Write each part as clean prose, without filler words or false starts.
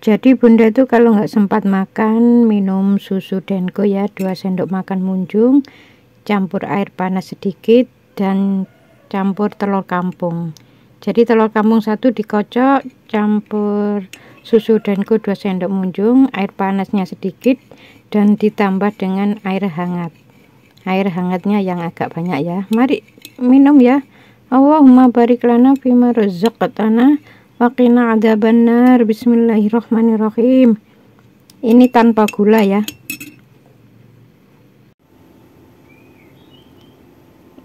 Jadi bunda itu kalau nggak sempat makan, minum susu Denko ya, 2 sendok makan munjung, campur air panas sedikit dan campur telur kampung. Jadi telur kampung 1 dikocok, campur susu Denko 2 sendok munjung, air panasnya sedikit dan ditambah dengan air hangat. Air hangatnya yang agak banyak ya. Mari minum ya. Allahumma barik lana fima razaqtana wa qina adzabannar. Bismillahirrahmanirrahim. Ini tanpa gula ya.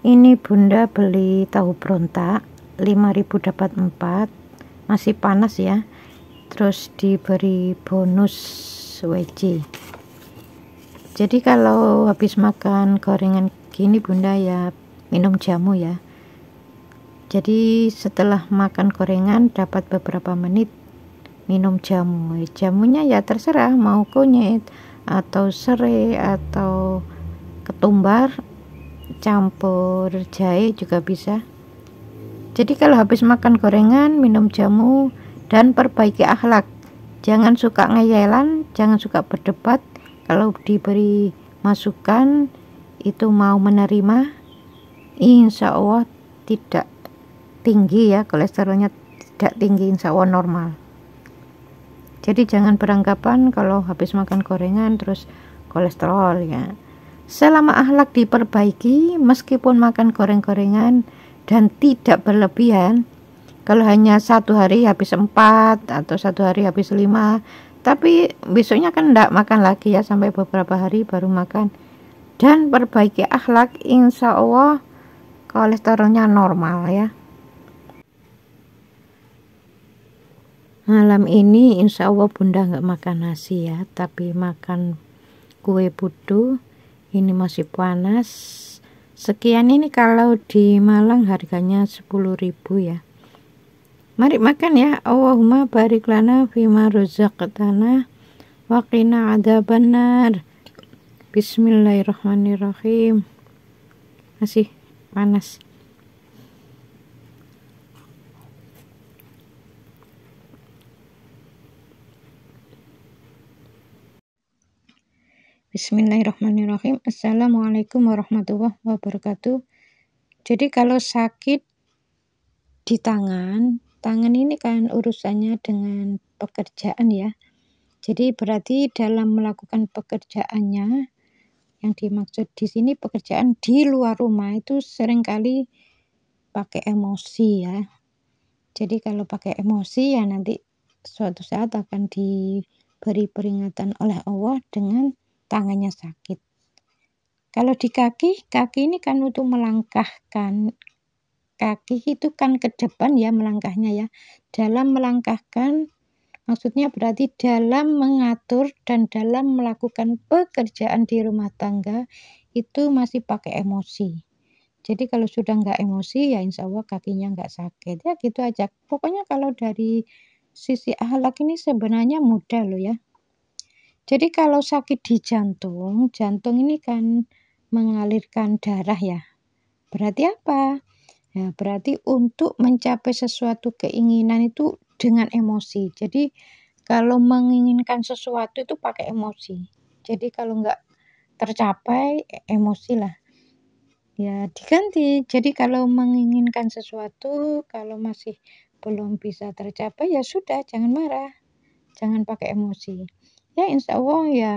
Ini bunda beli tahu berontak 5.000 dapat 4, masih panas ya, terus diberi bonus WC. Jadi kalau habis makan gorengan gini bunda ya minum jamu ya. Jadi setelah makan gorengan dapat beberapa menit minum jamu. Jamunya ya terserah, mau kunyit atau serai atau ketumbar campur jahe juga bisa. Jadi kalau habis makan gorengan minum jamu dan perbaiki akhlak, jangan suka ngeyelan, jangan suka berdebat. Kalau diberi masukan itu mau menerima, insya Allah tidak tinggi ya, kolesterolnya tidak tinggi, insya Allah normal. Jadi jangan beranggapan kalau habis makan gorengan terus kolesterol ya. Selama akhlak diperbaiki, meskipun makan goreng-gorengan dan tidak berlebihan, kalau hanya 1 hari habis 4 atau 1 hari habis 5, tapi besoknya kan enggak makan lagi ya, sampai beberapa hari baru makan. Dan perbaiki akhlak, insya Allah kolesterolnya normal ya. Malam ini insya Allah bunda nggak makan nasi ya, tapi makan kue putu. Ini masih panas. Sekian ini kalau di Malang harganya 10.000 ya. Mari makan ya. Allahumma barik lana fima razaqtana wa qina adzabannar. Bismillahirrahmanirrahim. Masih panas. Bismillahirrahmanirrahim. Assalamualaikum warahmatullahi wabarakatuh. Jadi kalau sakit di tangan ini kan urusannya dengan pekerjaan ya. Jadi berarti dalam melakukan pekerjaannya, yang dimaksud di sini pekerjaan di luar rumah itu seringkali pakai emosi ya. Jadi kalau pakai emosi ya nanti suatu saat akan diberi peringatan oleh Allah dengan tangannya sakit. Kalau di kaki ini kan untuk melangkahkan. Kaki itu kan ke depan ya melangkahnya ya. Dalam melangkahkan maksudnya berarti dalam mengatur dan dalam melakukan pekerjaan di rumah tangga itu masih pakai emosi. Jadi kalau sudah nggak emosi ya insya Allah kakinya nggak sakit ya, gitu aja. Pokoknya kalau dari sisi akhlak ini sebenarnya mudah loh ya. Jadi kalau sakit di jantung ini kan mengalirkan darah ya. Berarti apa? Ya, berarti untuk mencapai sesuatu keinginan itu dengan emosi. Jadi kalau menginginkan sesuatu itu pakai emosi. Jadi kalau nggak tercapai emosi lah. Ya diganti. Jadi kalau menginginkan sesuatu, kalau masih belum bisa tercapai ya sudah, jangan marah. Jangan pakai emosi. Ya insya Allah ya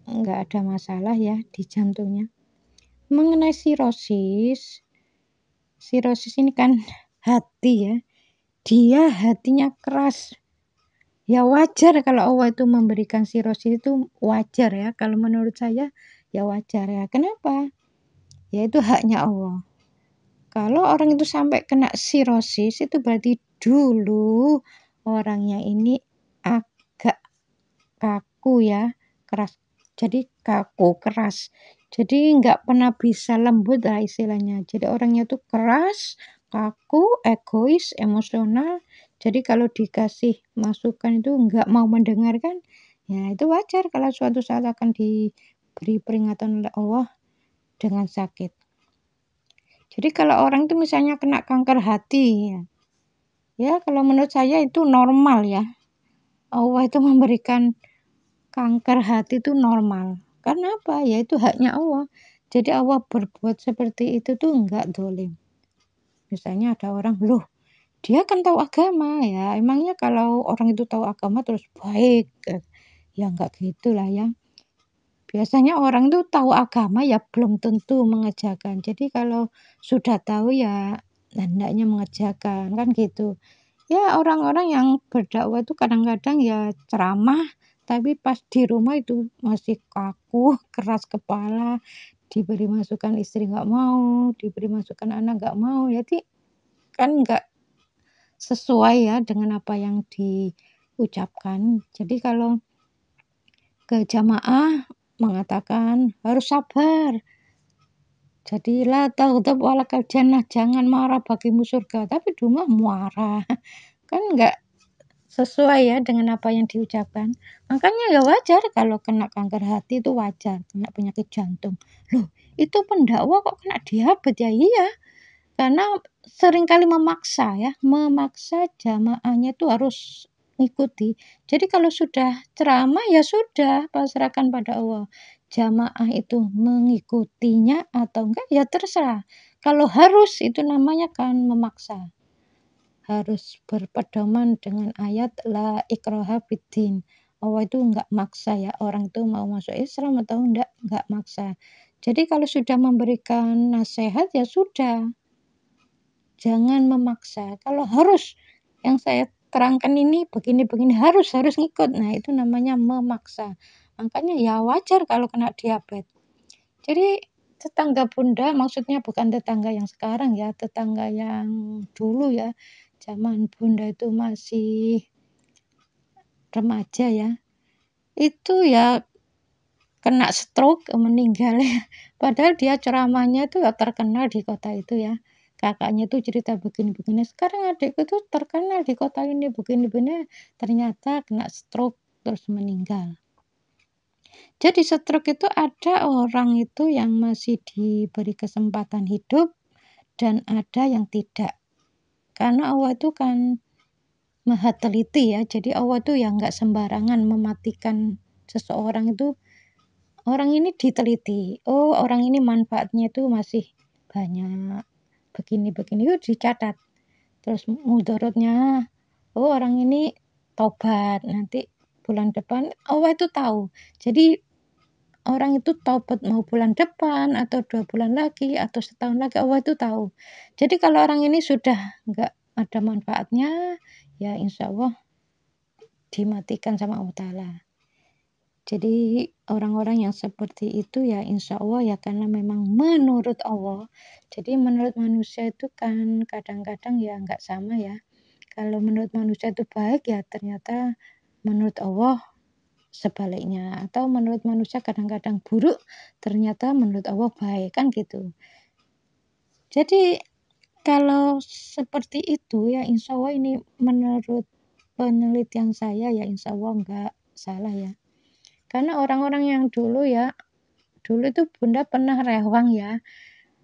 nggak ada masalah ya di jantungnya. Mengenai sirosis ini kan hati ya, dia hatinya keras ya, wajar kalau Allah itu memberikan sirosis, itu wajar ya, kalau menurut saya ya wajar ya. Kenapa? Ya itu haknya Allah. Kalau orang itu sampai kena sirosis itu berarti dulu orangnya ini agak kaku ya, keras. Jadi kaku, keras. Jadi nggak pernah bisa lembut lah istilahnya. Jadi orangnya tuh keras, kaku, egois, emosional. Jadi kalau dikasih masukan itu nggak mau mendengarkan, ya itu wajar kalau suatu saat akan diberi peringatan oleh Allah dengan sakit. Jadi kalau orang itu misalnya kena kanker hati, ya kalau menurut saya itu normal ya. Allah itu memberikan kanker hati itu normal. Karena apa? Ya itu haknya Allah. Jadi Allah berbuat seperti itu tuh enggak dolim. Misalnya ada orang, loh dia kan tahu agama ya. Emangnya kalau orang itu tahu agama terus baik? Ya enggak gitulah ya. Biasanya orang itu tahu agama ya belum tentu mengerjakan. Jadi kalau sudah tahu ya hendaknya mengerjakan kan gitu. Ya orang-orang yang berdakwah itu kadang-kadang ya ceramah, tapi pas di rumah itu masih kaku, keras kepala, diberi masukan istri nggak mau, diberi masukan anak nggak mau, jadi kan nggak sesuai ya dengan apa yang diucapkan. Jadi kalau ke jamaah mengatakan harus sabar. Jadi la taghdab walakal jannah, jangan marah bagimu surga, tapi di rumah marah. Kan nggak sesuai ya dengan apa yang diucapkan. Makanya ya wajar kalau kena kanker hati itu wajar, kena penyakit jantung. Loh, itu pendakwa kok kena diabetes ya? Iya, karena seringkali memaksa ya, memaksa jamaahnya itu harus ngikuti. Jadi kalau sudah ceramah ya sudah, pasrahkan pada Allah. Jamaah itu mengikutinya atau enggak ya terserah. Kalau harus itu namanya kan memaksa. Harus berpedoman dengan ayat la ikraha fiddin. Allah itu enggak maksa ya, orang itu mau masuk Islam atau enggak maksa. Jadi kalau sudah memberikan nasihat ya sudah, jangan memaksa. Kalau harus yang saya terangkan ini begini-begini harus ngikut. Nah, itu namanya memaksa. Makanya ya wajar kalau kena diabetes. Jadi tetangga Bunda maksudnya bukan tetangga yang sekarang ya, tetangga yang dulu ya. Zaman Bunda itu masih remaja ya. Itu ya kena stroke, meninggal ya. Padahal dia ceramahnya itu ya terkenal di kota itu ya. Kakaknya itu cerita begini-begini. Sekarang adikku tuh terkenal di kota ini begini-begini. Ternyata kena stroke terus meninggal. Jadi stroke itu ada orang itu yang masih diberi kesempatan hidup dan ada yang tidak. Karena Allah itu kan maha teliti ya. Jadi Allah itu ya nggak sembarangan mematikan seseorang itu. Orang ini diteliti. Oh, orang ini manfaatnya itu masih banyak. Begini-begini itu dicatat. Terus mudorotnya, oh orang ini tobat nanti bulan depan. Allah itu tahu. Jadi orang itu taubat mau bulan depan atau 2 bulan lagi atau setahun lagi Allah itu tahu. Jadi kalau orang ini sudah nggak ada manfaatnya, ya insya Allah dimatikan sama Allah Ta'ala. Jadi orang-orang yang seperti itu ya insya Allah ya karena memang menurut Allah. Jadi menurut manusia itu kan kadang-kadang ya nggak sama ya. Kalau menurut manusia itu baik ya ternyata menurut Allah sebaliknya. Atau menurut manusia kadang-kadang buruk ternyata menurut Allah baik kan gitu. Jadi kalau seperti itu ya insya Allah ini menurut penelitian saya ya insya Allah nggak salah ya. Karena orang-orang yang dulu ya, dulu itu Bunda pernah rewang ya.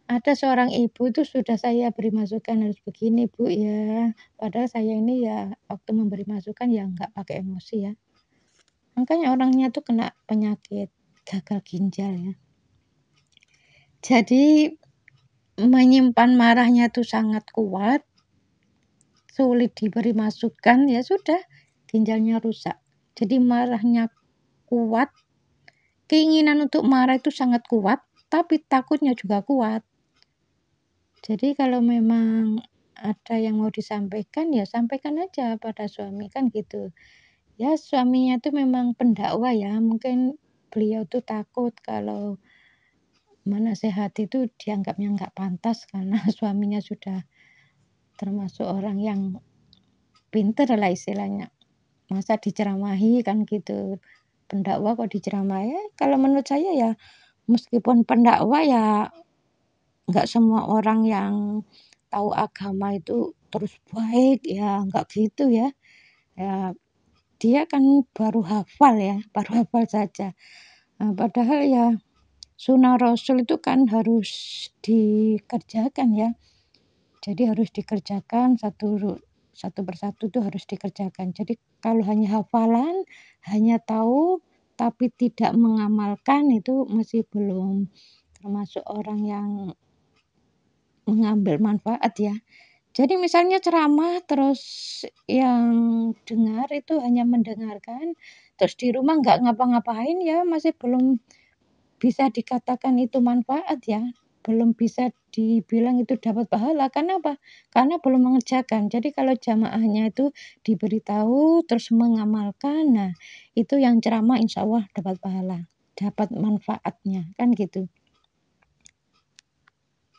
Ada seorang ibu itu sudah saya beri masukan harus begini Bu ya. Padahal saya ini ya waktu memberi masukan ya nggak pakai emosi ya. Makanya orangnya tuh kena penyakit gagal ginjal ya. Jadi menyimpan marahnya tuh sangat kuat, sulit diberi masukan ya sudah ginjalnya rusak. Jadi marahnya kuat, keinginan untuk marah itu sangat kuat, tapi takutnya juga kuat. Jadi kalau memang ada yang mau disampaikan ya sampaikan aja pada suami kan gitu. Ya suaminya itu memang pendakwa ya, mungkin beliau tuh takut kalau menasehati itu dianggapnya nggak pantas karena suaminya sudah termasuk orang yang pinter lah istilahnya. Masa diceramahi kan gitu. Pendakwa kok diceramahi? Ya, kalau menurut saya ya meskipun pendakwa ya nggak semua orang yang tahu agama itu terus baik ya, nggak gitu ya. Ya dia kan baru hafal ya, baru hafal saja. Nah, padahal ya sunnah Rasul itu kan harus dikerjakan ya. Jadi harus dikerjakan satu persatu itu harus dikerjakan. Jadi kalau hanya hafalan, hanya tahu tapi tidak mengamalkan itu masih belum termasuk orang yang mengambil manfaat ya. Jadi misalnya ceramah terus yang dengar itu hanya mendengarkan, terus di rumah nggak ngapa-ngapain ya masih belum bisa dikatakan itu manfaat ya, belum bisa dibilang itu dapat pahala. Karena apa? Karena belum mengerjakan. Jadi kalau jamaahnya itu diberitahu terus mengamalkan, nah itu yang ceramah insya Allah dapat pahala, dapat manfaatnya, kan gitu.